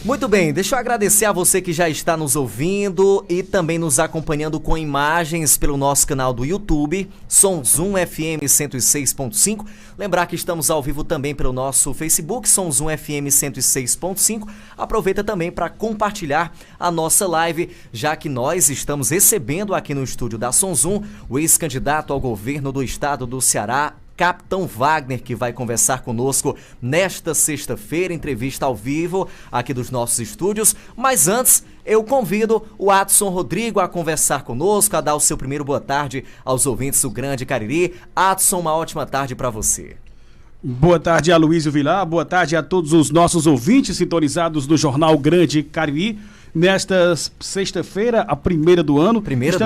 Muito bem, deixa eu agradecer a você que já está nos ouvindo e também nos acompanhando com imagens pelo nosso canal do YouTube, Sons 1 FM 106.5. Lembrar que estamos ao vivo também pelo nosso Facebook, Sons 1 FM 106.5. Aproveita também para compartilhar a nossa live, já que nós estamos recebendo aqui no estúdio da Sons 1 o ex-candidato ao governo do estado do Ceará, Capitão Wagner, que vai conversar conosco nesta sexta-feira, entrevista ao vivo aqui dos nossos estúdios. Mas antes, eu convido o Adson Rodrigo a conversar conosco, a dar o seu primeiro boa tarde aos ouvintes do Grande Cariri. Adson, uma ótima tarde para você. Boa tarde, Aloysio Vilar. Boa tarde a todos os nossos ouvintes sintonizados do Jornal Grande Cariri. Nesta sexta-feira, a primeira do ano, primeiro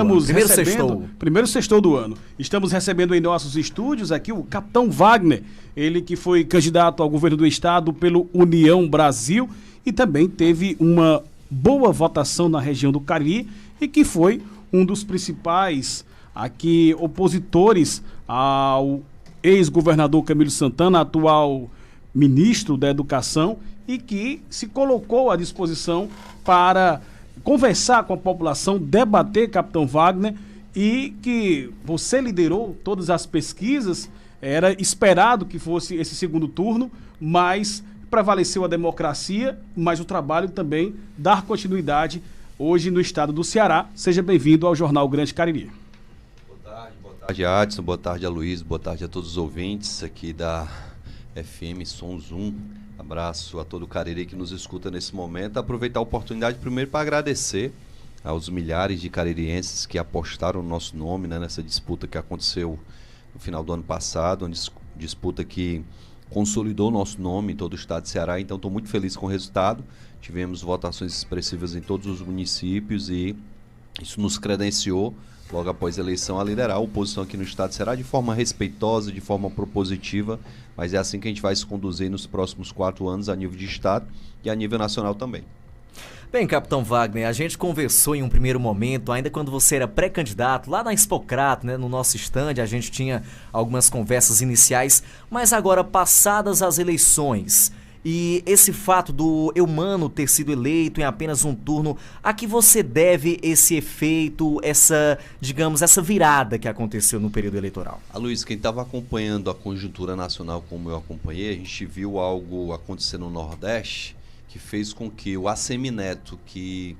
sextou do ano. Estamos recebendo em nossos estúdios aqui o Capitão Wagner, ele que foi candidato ao governo do estado pelo União Brasil e também teve uma boa votação na região do Cariri e que foi um dos principais aqui opositores ao ex-governador Camilo Santana, atual ministro da Educação, e que se colocou à disposição para conversar com a população, debater, Capitão Wagner, e que você liderou todas as pesquisas, era esperado que fosse esse segundo turno, mas prevaleceu a democracia, mas o trabalho também dar continuidade hoje no estado do Ceará. Seja bem-vindo ao Jornal Grande Cariri. Boa tarde, Adson, boa tarde, Aloysio, boa tarde a todos os ouvintes aqui da FM Sons 1. Abraço a todo o Cariri que nos escuta nesse momento. Aproveitar a oportunidade primeiro para agradecer aos milhares de caririenses que apostaram no nosso nome, né, nessa disputa que aconteceu no final do ano passado, uma disputa que consolidou o nosso nome em todo o estado de Ceará. Então estou muito feliz com o resultado. Tivemos votações expressivas em todos os municípios e isso nos credenciou, logo após a eleição, a liderar a oposição aqui no estado de Ceará de forma respeitosa, de forma propositiva, mas é assim que a gente vai se conduzir nos próximos 4 anos a nível de estado e a nível nacional também. Bem, Capitão Wagner, a gente conversou em um primeiro momento, ainda quando você era pré-candidato, lá na Expocrato, né, no nosso estande, a gente tinha algumas conversas iniciais, mas agora, passadas as eleições, e esse fato do Eumano ter sido eleito em apenas um turno, a que você deve esse efeito, essa virada que aconteceu no período eleitoral? Aloysio, quem estava acompanhando a conjuntura nacional como eu acompanhei, a gente viu algo acontecer no Nordeste que fez com que o Assemineto, que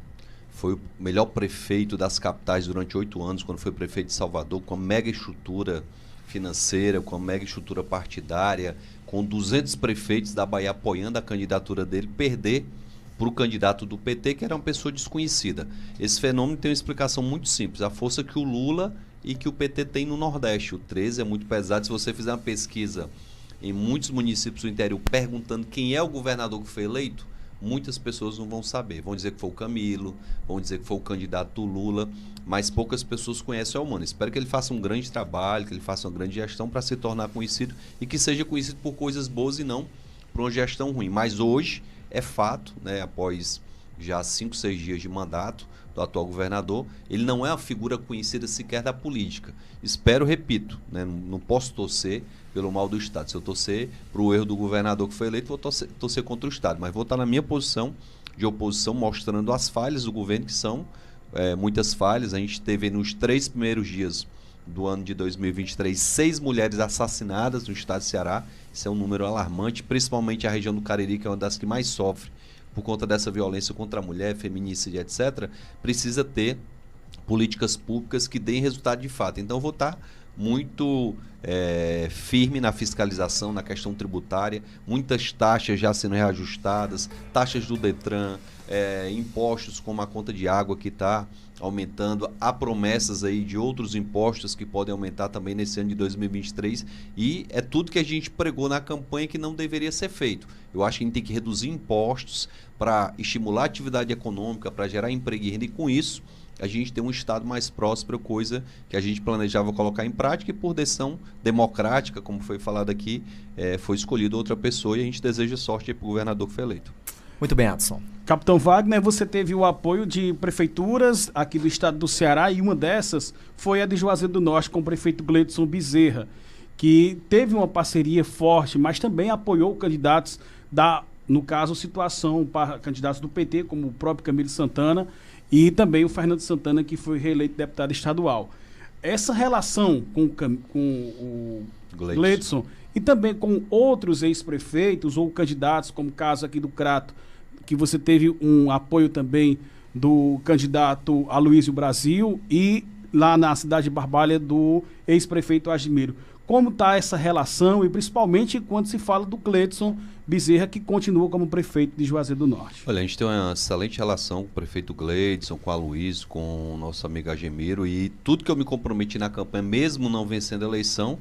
foi o melhor prefeito das capitais durante 8 anos, quando foi prefeito de Salvador, com a mega estrutura financeira, com a mega estrutura partidária, com 200 prefeitos da Bahia apoiando a candidatura dele, perder para o candidato do PT, que era uma pessoa desconhecida. Esse fenômeno tem uma explicação muito simples, a força que o Lula e que o PT tem no Nordeste. O 13 é muito pesado. Se você fizer uma pesquisa em muitos municípios do interior perguntando quem é o governador que foi eleito, muitas pessoas não vão saber. Vão dizer que foi o Camilo, vão dizer que foi o candidato do Lula, mas poucas pessoas conhecem o Eumano. Espero que ele faça um grande trabalho, que ele faça uma grande gestão para se tornar conhecido e que seja conhecido por coisas boas e não por uma gestão ruim. Mas hoje é fato, né, após já 5, 6 dias de mandato do atual governador, ele não é uma figura conhecida sequer da política. Espero, repito, né, não posso torcer pelo mal do Estado. Se eu torcer para o erro do governador que foi eleito, vou torcer contra o Estado. Mas vou estar na minha posição de oposição, mostrando as falhas do governo, que são muitas falhas. A gente teve nos 3 primeiros dias do ano de 2023, 6 mulheres assassinadas no estado de Ceará. Isso é um número alarmante, principalmente a região do Cariri, que é uma das que mais sofre por conta dessa violência contra a mulher, feminicídio, etc. Precisa ter políticas públicas que deem resultado de fato. Então eu vou estar muito firme na fiscalização, na questão tributária, muitas taxas já sendo reajustadas, taxas do Detran, impostos como a conta de água que está aumentando, há promessas aí de outros impostos que podem aumentar também nesse ano de 2023 e é tudo que a gente pregou na campanha que não deveria ser feito. Eu acho que a gente tem que reduzir impostos para estimular a atividade econômica, para gerar emprego e renda, e com isso a gente tem um estado mais próspero, coisa que a gente planejava colocar em prática e por decisão democrática, como foi falado aqui, foi escolhida outra pessoa e a gente deseja sorte para o governador que foi eleito. Muito bem, Adson. Capitão Wagner, você teve o apoio de prefeituras aqui do estado do Ceará e uma dessas foi a de Juazeiro do Norte com o prefeito Gleidson Bezerra, que teve uma parceria forte, mas também apoiou candidatos da no caso, situação para candidatos do PT, como o próprio Camilo Santana e também o Fernando Santana, que foi reeleito deputado estadual. Essa relação com o Gleidson e também com outros ex-prefeitos ou candidatos, como o caso aqui do Crato, que você teve um apoio também do candidato Aloysio Brasil e lá na cidade de Barbalha do ex-prefeito Admiro. Como está essa relação e principalmente quando se fala do Gleidson Bezerra, que continua como prefeito de Juazeiro do Norte? Olha, a gente tem uma excelente relação com o prefeito Gleidson, com a Aloysio, com o nosso amigo Admiro, e tudo que eu me comprometi na campanha, mesmo não vencendo a eleição,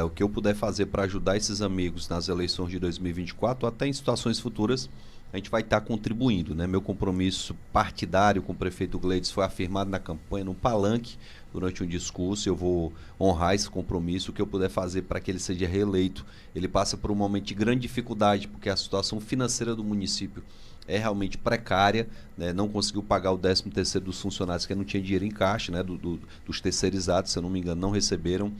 o que eu puder fazer para ajudar esses amigos nas eleições de 2024, até em situações futuras, a gente vai estar contribuindo, né? Meu compromisso partidário com o prefeito Gleidson foi afirmado na campanha, no palanque, durante um discurso. Eu vou honrar esse compromisso. O que eu puder fazer para que ele seja reeleito. Ele passa por um momento de grande dificuldade, porque a situação financeira do município é realmente precária, né? Não conseguiu pagar o 13º dos funcionários, que não tinha dinheiro em caixa, né? Dos terceirizados, se eu não me engano, não receberam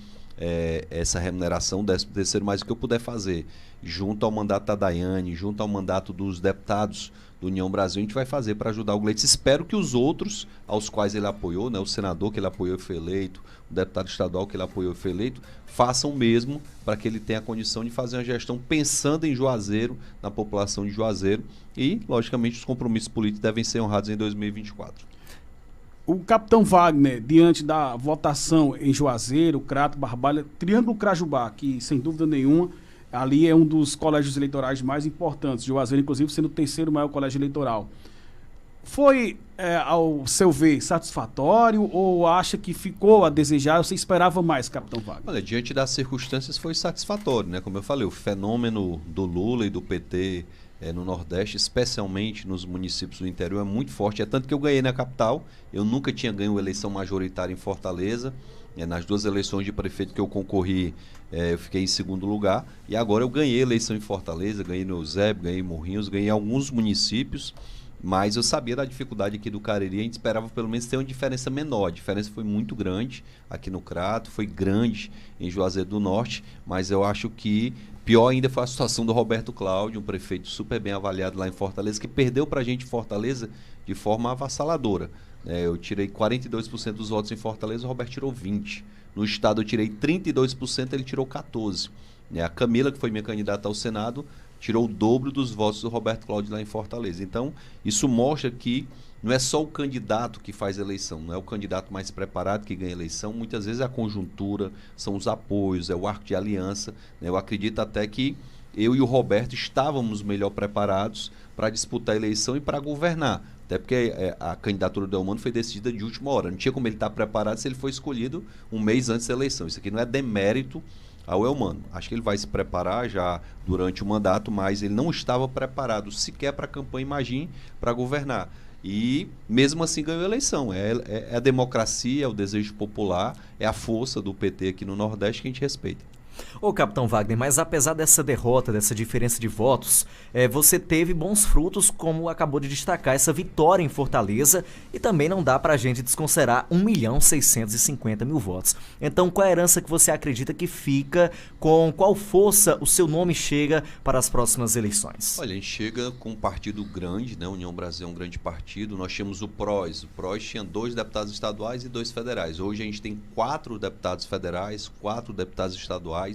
essa remuneração, 13º, mas o que eu puder fazer, junto ao mandato da Daiane, junto ao mandato dos deputados do União Brasil, a gente vai fazer para ajudar o Gleidson. Espero que os outros aos quais ele apoiou, né, o senador que ele apoiou e foi eleito, o deputado estadual que ele apoiou e foi eleito, façam o mesmo para que ele tenha a condição de fazer uma gestão pensando em Juazeiro, na população de Juazeiro, e, logicamente, os compromissos políticos devem ser honrados em 2024. O capitão Wagner, diante da votação em Juazeiro, Crato, Barbalha, Triângulo Crajubá, que sem dúvida nenhuma, ali é um dos colégios eleitorais mais importantes, Juazeiro, inclusive, sendo o 3º maior colégio eleitoral. Foi, ao seu ver, satisfatório ou acha que ficou a desejar? Você esperava mais, capitão Wagner? Olha, diante das circunstâncias foi satisfatório, né? Como eu falei, o fenômeno do Lula e do PT no Nordeste, especialmente nos municípios do interior, é muito forte. É tanto que eu ganhei na capital. Eu nunca tinha ganho eleição majoritária em Fortaleza. Nas 2 eleições de prefeito que eu concorri, eu fiquei em 2º lugar. E agora eu ganhei eleição em Fortaleza, ganhei no Eusébio, ganhei em Morrinhos, ganhei em alguns municípios. Mas eu sabia da dificuldade aqui do Cariri, a gente esperava pelo menos ter uma diferença menor. A diferença foi muito grande aqui no Crato, foi grande em Juazeiro do Norte, mas eu acho que pior ainda foi a situação do Roberto Cláudio, um prefeito super bem avaliado lá em Fortaleza, que perdeu para a gente em Fortaleza de forma avassaladora. Eu tirei 42% dos votos em Fortaleza, o Roberto tirou 20%. No estado eu tirei 32%, ele tirou 14%. A Camila, que foi minha candidata ao Senado, tirou o dobro dos votos do Roberto Cláudio lá em Fortaleza. Então, isso mostra que não é só o candidato que faz eleição, não é o candidato mais preparado que ganha eleição, muitas vezes é a conjuntura, são os apoios, é o arco de aliança. Eu acredito até que eu e o Roberto estávamos melhor preparados para disputar a eleição e para governar. Até porque a candidatura do Elmano foi decidida de última hora. Não tinha como ele estar preparado se ele foi escolhido um mês antes da eleição. Isso aqui não é demérito ao Elmano. Acho que ele vai se preparar já durante o mandato, mas ele não estava preparado sequer para a campanha, imagine, para governar. E mesmo assim ganhou a eleição. É a democracia, é o desejo popular, é a força do PT aqui no Nordeste que a gente respeita. Ô, capitão Wagner, mas apesar dessa derrota, dessa diferença de votos, você teve bons frutos, como acabou de destacar, essa vitória em Fortaleza, e também não dá pra gente desconsiderar 1.650.000 votos. Então, qual é a herança que você acredita que fica, com qual força o seu nome chega para as próximas eleições? Olha, a gente chega com um partido grande, né? União Brasil é um grande partido. Nós tínhamos o PROS. O PROS tinha 2 deputados estaduais e 2 federais. Hoje a gente tem 4 deputados federais, 4 deputados estaduais.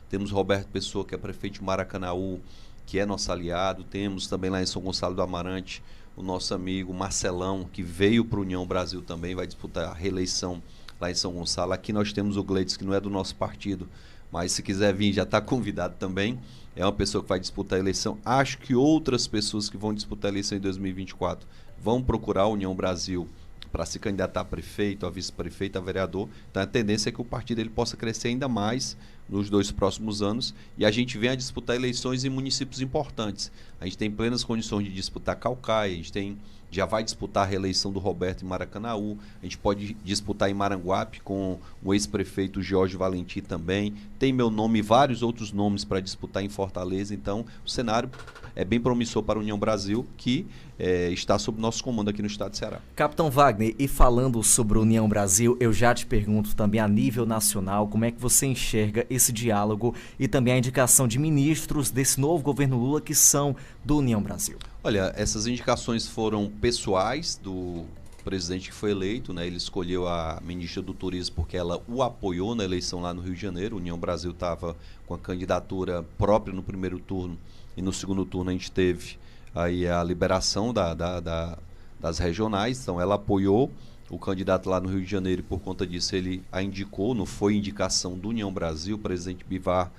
Temos Roberto Pessoa, que é prefeito de Maracanaú, que é nosso aliado. Temos também lá em São Gonçalo do Amarante o nosso amigo Marcelão, que veio para a União Brasil também, vai disputar a reeleição lá em São Gonçalo. Aqui nós temos o Gleidson, que não é do nosso partido, mas se quiser vir já está convidado também. É uma pessoa que vai disputar a eleição. Acho que outras pessoas que vão disputar a eleição em 2024 vão procurar a União Brasil para se candidatar a prefeito, a vice-prefeito, a vereador. Então a tendência é que o partido ele possa crescer ainda mais nos 2 próximos anos e a gente venha a disputar eleições em municípios importantes. A gente tem plenas condições de disputar Caucaia, a gente já vai disputar a reeleição do Roberto em Maracanaú, a gente pode disputar em Maranguape com o ex-prefeito Jorge Valentim também, tem meu nome e vários outros nomes para disputar em Fortaleza. Então o cenário é bem promissor para a União Brasil, que está sob nosso comando aqui no estado de Ceará. Capitão Wagner, e falando sobre a União Brasil, eu já te pergunto também a nível nacional, como é que você enxerga esse diálogo e também a indicação de ministros desse novo governo Lula que são do União Brasil? Olha, essas indicações foram pessoais do presidente que foi eleito, né? Ele escolheu a ministra do Turismo porque ela o apoiou na eleição lá no Rio de Janeiro. O União Brasil estava com a candidatura própria no primeiro turno e no segundo turno a gente teve aí a liberação das regionais, então ela apoiou o candidato lá no Rio de Janeiro e por conta disso ele a indicou, não foi indicação do União Brasil. O presidente Bivar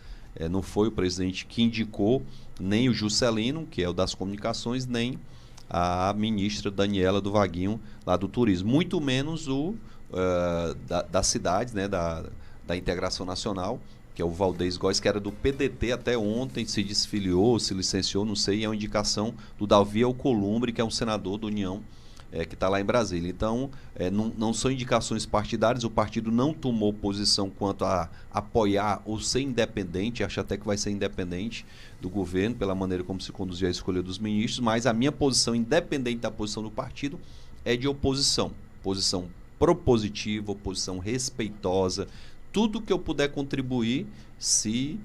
não foi o presidente que indicou, nem o Juscelino, que é o das comunicações, nem a ministra Daniela do Vaguinho, lá do Turismo, muito menos o das cidades, né, da Integração Nacional, que é o Valdez Góes, que era do PDT até ontem, se desfiliou, se licenciou, não sei, é uma indicação do Davi Alcolumbre, que é um senador da União, que está lá em Brasília. Então, não são indicações partidárias, o partido não tomou posição quanto a apoiar ou ser independente, acho até que vai ser independente do governo, pela maneira como se conduziu a escolha dos ministros, mas a minha posição, independente da posição do partido, é de oposição. Posição propositiva, oposição respeitosa, tudo que eu puder contribuir, se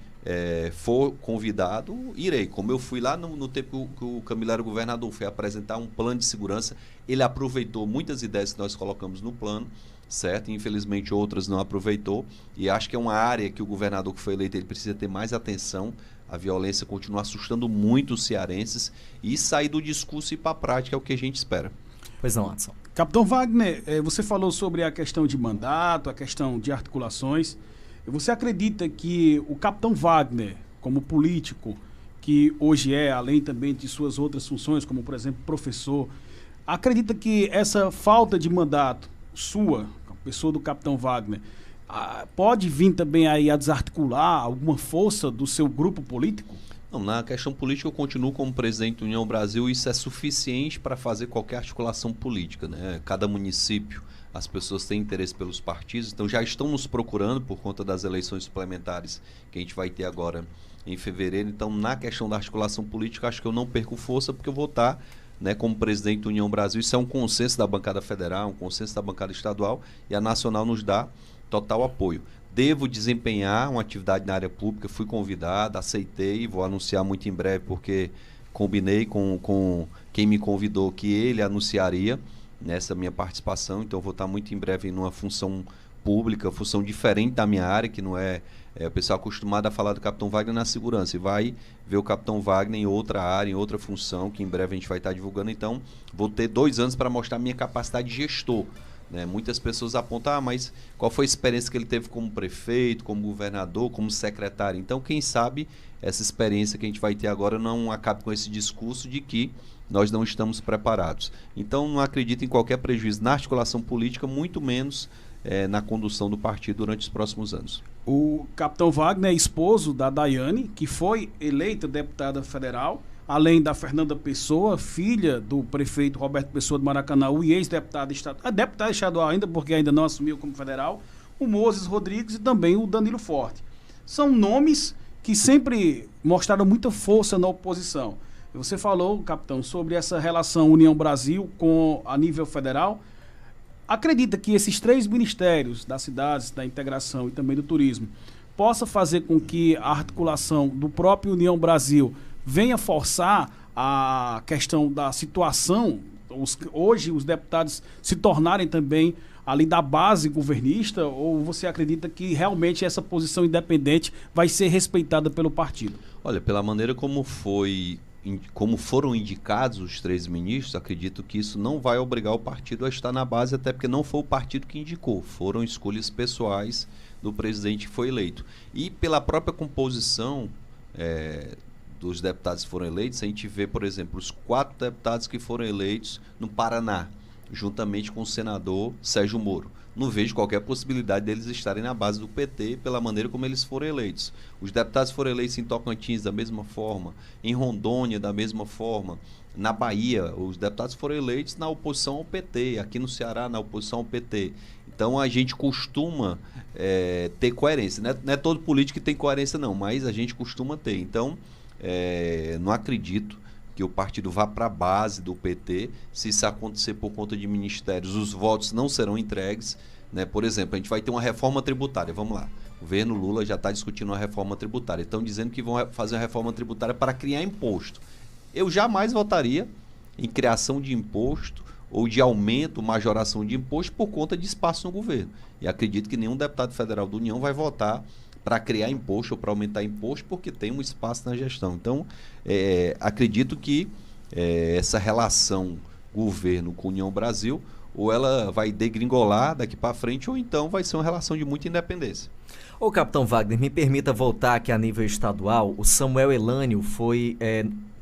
for convidado, irei. Como eu fui lá no tempo que o Camilo era governador, fui apresentar um plano de segurança, ele aproveitou muitas ideias que nós colocamos no plano, certo? Infelizmente outras não aproveitou, e acho que é uma área que o governador que foi eleito ele precisa ter mais atenção. A violência continua assustando muito os cearenses, e sair do discurso e ir para a prática é o que a gente espera. Pois não, Adson. Capitão Wagner, você falou sobre a questão de mandato, a questão de articulações. Você acredita que o Capitão Wagner, como político, que hoje além também de suas outras funções, como por exemplo professor, acredita que essa falta de mandato sua, a pessoa do Capitão Wagner, pode vir também aí a desarticular alguma força do seu grupo político? Não, na questão política eu continuo como presidente da União Brasil, e isso é suficiente para fazer qualquer articulação política, né? Cada município, as pessoas têm interesse pelos partidos, então já estão nos procurando por conta das eleições suplementares que a gente vai ter agora em fevereiro. Então, na questão da articulação política, acho que eu não perco força, porque eu vou estar, né, como presidente da União Brasil. Isso é um consenso da bancada federal, um consenso da bancada estadual, e a nacional nos dá total apoio. Devo desempenhar uma atividade na área pública, fui convidado, aceitei, vou anunciar muito em breve, porque combinei com quem me convidou que ele anunciaria nessa minha participação. Então vou estar muito em breve numa função pública, função diferente da minha área, que não é o pessoal acostumado a falar do Capitão Wagner na segurança, e vai ver o Capitão Wagner em outra área, em outra função, que em breve a gente vai estar divulgando. Então vou ter 2 anos para mostrar minha capacidade de gestor. Muitas pessoas apontam, mas qual foi a experiência que ele teve como prefeito, como governador, como secretário? Então, quem sabe essa experiência que a gente vai ter agora não acabe com esse discurso de que nós não estamos preparados. Então, não acredito em qualquer prejuízo na articulação política, muito menos na condução do partido durante os próximos anos. O Capitão Wagner é esposo da Daiane, que foi eleita deputada federal, além da Fernanda Pessoa, filha do prefeito Roberto Pessoa de Maracanãú e ex-deputada estadual, deputada estadual ainda, porque ainda não assumiu como federal, o Moses Rodrigues e também o Danilo Forte. São nomes que sempre mostraram muita força na oposição. Você falou, capitão, sobre essa relação União Brasil a nível federal. Acredita que esses 3 ministérios das cidades, da integração e também do turismo possa fazer com que a articulação do próprio União Brasil venha forçar a questão da situação, hoje os deputados se tornarem também ali da base governista, ou você acredita que realmente essa posição independente vai ser respeitada pelo partido? Olha, pela maneira como foram indicados os 3 ministros, acredito que isso não vai obrigar o partido a estar na base, até porque não foi o partido que indicou, foram escolhas pessoais do presidente que foi eleito. E pela própria composição dos deputados que foram eleitos, a gente vê, por exemplo, os 4 deputados que foram eleitos no Paraná, juntamente com o senador Sérgio Moro. Não vejo qualquer possibilidade deles estarem na base do PT pela maneira como eles foram eleitos. Os deputados foram eleitos em Tocantins da mesma forma, em Rondônia da mesma forma, na Bahia os deputados foram eleitos na oposição ao PT, aqui no Ceará na oposição ao PT. Então a gente costuma ter coerência. Não é todo político que tem coerência não, mas a gente costuma ter. Então não acredito que o partido vá para a base do PT. Se isso acontecer por conta de ministérios, os votos não serão entregues, né? Por exemplo, a gente vai ter uma reforma tributária, vamos lá. O governo Lula já está discutindo uma reforma tributária. Estão dizendo que vão fazer uma reforma tributária para criar imposto. Eu jamais votaria em criação de imposto ou de aumento, majoração de imposto por conta de espaço no governo. E acredito que nenhum deputado federal da União vai votar para criar imposto ou para aumentar imposto porque tem um espaço na gestão. Então, acredito que essa relação governo com União Brasil, ou ela vai degringolar daqui para frente, ou então vai ser uma relação de muita independência. Ô, capitão Wagner, me permita voltar aqui a nível estadual. O Samuel Elânio foi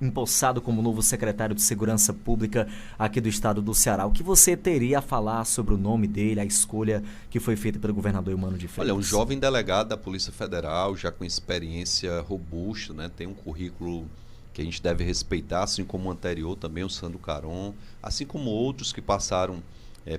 empossado como novo secretário de Segurança Pública aqui do estado do Ceará. O que você teria a falar sobre o nome dele, a escolha que foi feita pelo governador Eumano de Freitas? Olha, um jovem delegado da Polícia Federal, já com experiência robusta, né? Tem um currículo que a gente deve respeitar, assim como o anterior também, o Sandro Caron, assim como outros que passaram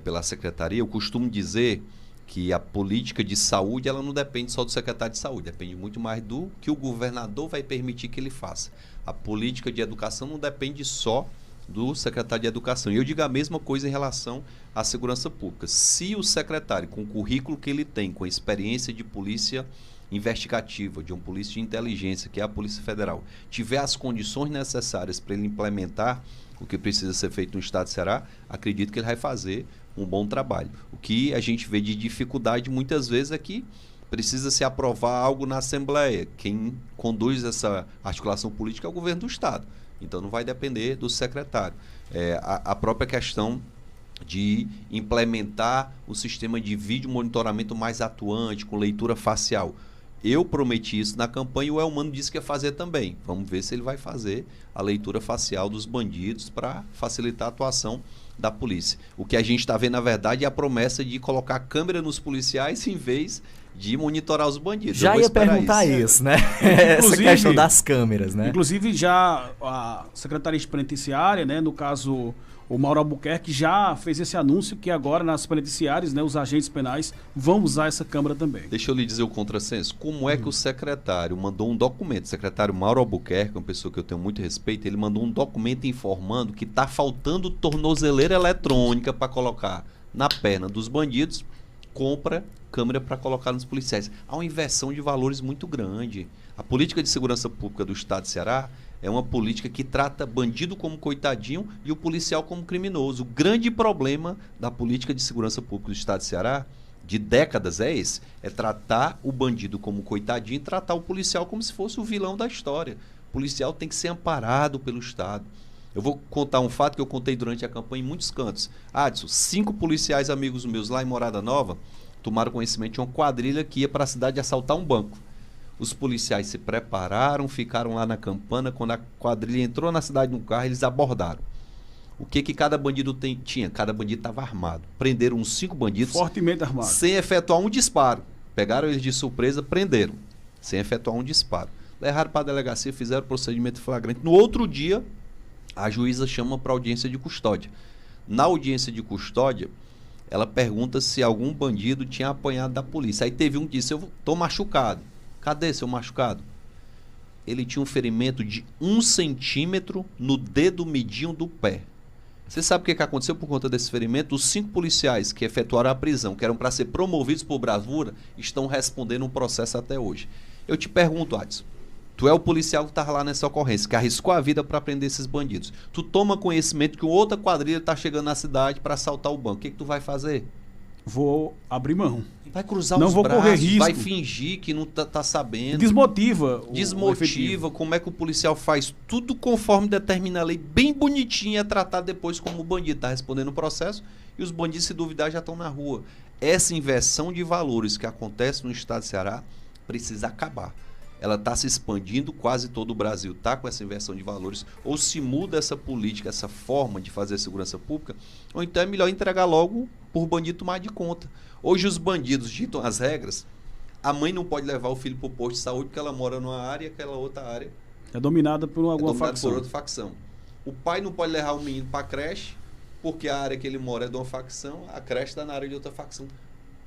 pela secretaria. Eu costumo dizer que a política de saúde ela não depende só do secretário de saúde, depende muito mais do que o governador vai permitir que ele faça. A política de educação não depende só do secretário de educação. E eu digo a mesma coisa em relação à segurança pública. Se o secretário, com o currículo que ele tem, com a experiência de polícia investigativa, de um polícia de inteligência, que é a Polícia Federal, tiver as condições necessárias para ele implementar o que precisa ser feito no estado de Ceará, acredito que ele vai fazer um bom trabalho. O que a gente vê de dificuldade muitas vezes é que precisa se aprovar algo na Assembleia. Quem conduz essa articulação política é o governo do estado. Então não vai depender do secretário. A própria questão de implementar o sistema de vídeo monitoramento mais atuante, com leitura facial. Eu prometi isso na campanha e o Eumano disse que ia fazer também. Vamos ver se ele vai fazer a leitura facial dos bandidos para facilitar a atuação da polícia. O que a gente está vendo, na verdade, é a promessa de colocar câmera nos policiais em vez de monitorar os bandidos. Já ia perguntar isso, né? Essa questão das câmeras, né? Inclusive, já a Secretaria de Penitenciária, né, no caso o Mauro Albuquerque, já fez esse anúncio que agora nas penitenciárias, né, os agentes penais vão usar essa câmera também. Deixa eu lhe dizer o contrassenso. Como é que o secretário mandou um documento? O secretário Mauro Albuquerque, uma pessoa que eu tenho muito respeito, ele mandou um documento informando que está faltando tornozeleira eletrônica para colocar na perna dos bandidos, compra câmera para colocar nos policiais. Há uma inversão de valores muito grande. A política de segurança pública do estado de Ceará é uma política que trata bandido como coitadinho e o policial como criminoso. O grande problema da política de segurança pública do estado de Ceará, de décadas, é esse. É tratar o bandido como coitadinho e tratar o policial como se fosse o vilão da história. O policial tem que ser amparado pelo Estado. Eu vou contar um fato que eu contei durante a campanha em muitos cantos. Adson, 5 policiais amigos meus lá em Morada Nova tomaram conhecimento de uma quadrilha que ia para a cidade assaltar um banco. Os policiais se prepararam, ficaram lá na campana. Quando a quadrilha entrou na cidade no carro, eles abordaram. O que cada bandido tinha? Cada bandido estava armado. Prenderam uns 5 bandidos. Fortemente armados. Sem efetuar um disparo. Pegaram eles de surpresa, prenderam. Sem efetuar um disparo. Levaram para a delegacia, fizeram o procedimento flagrante. No outro dia, a juíza chama para audiência de custódia. Na audiência de custódia, ela pergunta se algum bandido tinha apanhado da polícia. Aí teve um que disse, eu estou machucado. Cadê seu machucado? Ele tinha um ferimento de 1 centímetro no dedo midinho do pé. Você sabe o que aconteceu por conta desse ferimento? Os 5 policiais que efetuaram a prisão, que eram para ser promovidos por bravura, estão respondendo um processo até hoje. Eu te pergunto, Adson, tu é o policial que estava lá nessa ocorrência, que arriscou a vida para prender esses bandidos. Tu toma conhecimento que outra quadrilha está chegando na cidade para assaltar o banco. O que tu vai fazer? Vou abrir mão. Vai cruzar não os vou braços, correr risco. vai fingir que não tá sabendo. Desmotiva. Desmotiva. Como é que o policial faz tudo conforme determina a lei, bem bonitinho, é tratado depois como o bandido. Está respondendo o processo e os bandidos, se duvidar, já estão na rua. Essa inversão de valores que acontece no estado de Ceará precisa acabar. Ela está se expandindo, quase todo o Brasil está com essa inversão de valores. Ou se muda essa política, essa forma de fazer segurança pública, ou então é melhor entregar logo por bandido tomar de conta. Hoje os bandidos ditam as regras, a mãe não pode levar o filho para o posto de saúde porque ela mora numa área e aquela outra área é dominada por alguma facção. Por outra facção. O pai não pode levar o menino para a creche porque a área que ele mora é de uma facção, a creche está na área de outra facção.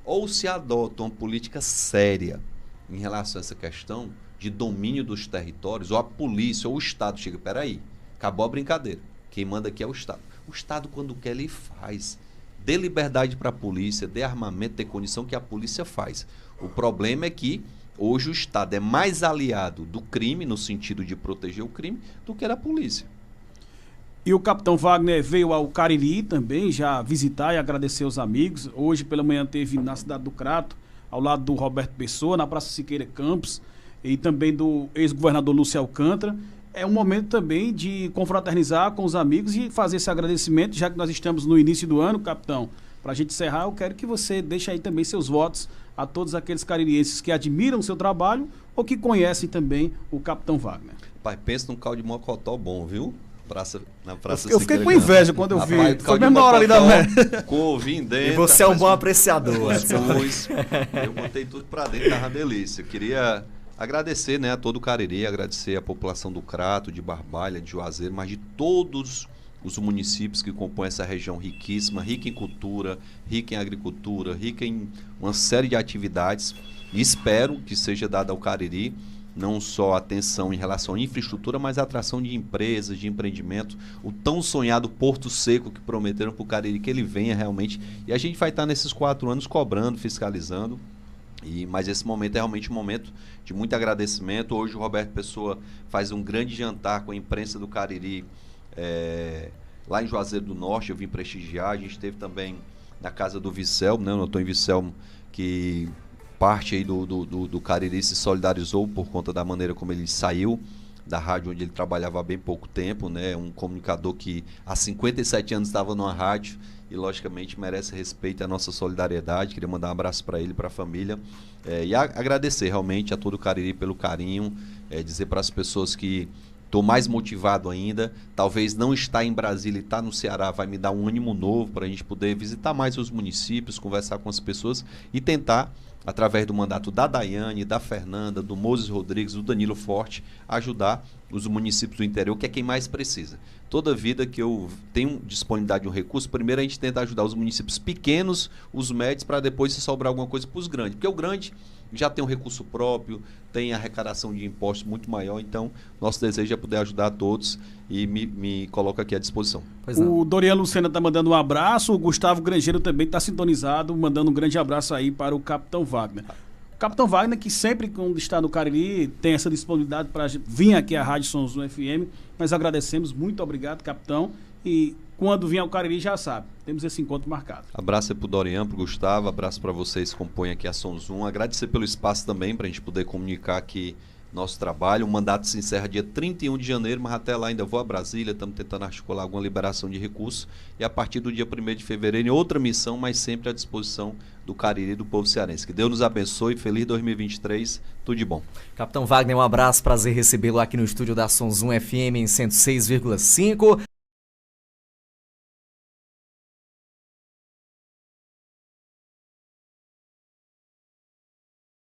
Ou se adota uma política séria em relação a essa questão de domínio dos territórios, ou a polícia ou o Estado chega, peraí, Acabou a brincadeira. Quem manda aqui é o Estado. O Estado, quando quer, ele faz. Dê liberdade para a polícia, dê armamento, dê condição, que a polícia faz. O problema é que hoje o Estado é mais aliado do crime, no sentido de proteger o crime, do que da polícia. E o capitão Wagner veio ao Cariri também, já visitar e agradecer aos amigos. Hoje pela manhã teve na cidade do Crato, ao lado do Roberto Pessoa, na Praça Siqueira Campos, e também do ex-governador Lúcio Alcântara. É um momento também de confraternizar com os amigos e fazer esse agradecimento, já que nós estamos no início do ano, capitão. Para a gente encerrar, eu quero que você deixe aí também seus votos a todos aqueles caririenses que admiram o seu trabalho ou que conhecem também o capitão Wagner. Pai, pensa num caldo de mocotó bom, viu? Na praça eu fiquei com inveja quando eu vi. Foi mesmo na hora ali da merda. Couve dentro. E você é um bom apreciador. Eu botei tudo pra dentro, tava uma delícia. Eu queria agradecer, né, a todo o Cariri, agradecer a população do Crato, de Barbalha, de Juazeiro, mas de todos os municípios que compõem essa região riquíssima, rica em cultura, rica em agricultura, rica em uma série de atividades. E espero que seja dada ao Cariri não só atenção em relação à infraestrutura, mas a atração de empresas, de empreendimento, o tão sonhado Porto Seco que prometeram para o Cariri, que ele venha realmente. E a gente vai estar nesses 4 anos cobrando, fiscalizando. Mas esse momento é realmente um momento de muito agradecimento. Hoje o Roberto Pessoa faz um grande jantar com a imprensa do Cariri, lá em Juazeiro do Norte. Eu vim prestigiar. A gente esteve também na casa do Vicelmo, né? Eu estou em Vicelmo, que parte aí do Cariri se solidarizou por conta da maneira como ele saiu da rádio onde ele trabalhava há bem pouco tempo, né? Um comunicador que há 57 anos estava numa rádio e logicamente merece respeito e a nossa solidariedade. Queria mandar um abraço para ele, para a família, e agradecer realmente a todo o Cariri pelo carinho, dizer para as pessoas que estou mais motivado ainda, talvez não estar em Brasília e estar no Ceará vai me dar um ânimo novo para a gente poder visitar mais os municípios, conversar com as pessoas e tentar, através do mandato da Daiane, da Fernanda, do Moses Rodrigues, do Danilo Forte, ajudar os municípios do interior, que é quem mais precisa. Toda vida que eu tenho disponibilidade de um recurso, primeiro a gente tenta ajudar os municípios pequenos, os médios, para depois se sobrar alguma coisa para os grandes. Porque o grande já tem um recurso próprio, tem arrecadação de impostos muito maior, então nosso desejo é poder ajudar todos e me coloco aqui à disposição. O Dorian Lucena está mandando um abraço, o Gustavo Grangeiro também está sintonizado, mandando um grande abraço aí para o capitão Wagner. O capitão Wagner, que sempre quando está no Cariri tem essa disponibilidade para vir aqui à Rádio Sons 1 FM, nós agradecemos, muito obrigado, capitão, e quando vier ao Cariri já sabe, temos esse encontro marcado. Abraço para o Dorian, para o Gustavo, abraço para vocês que compõem aqui a Sons 1, agradecer pelo espaço também para a gente poder comunicar aqui nosso trabalho. O mandato se encerra dia 31 de janeiro, mas até lá ainda vou a Brasília, estamos tentando articular alguma liberação de recursos e a partir do dia 1º de fevereiro em outra missão, mas sempre à disposição do Cariri e do povo cearense. Que Deus nos abençoe, feliz 2023, tudo de bom. Capitão Wagner, um abraço, prazer recebê-lo aqui no estúdio da Sons 1 FM em 106,5.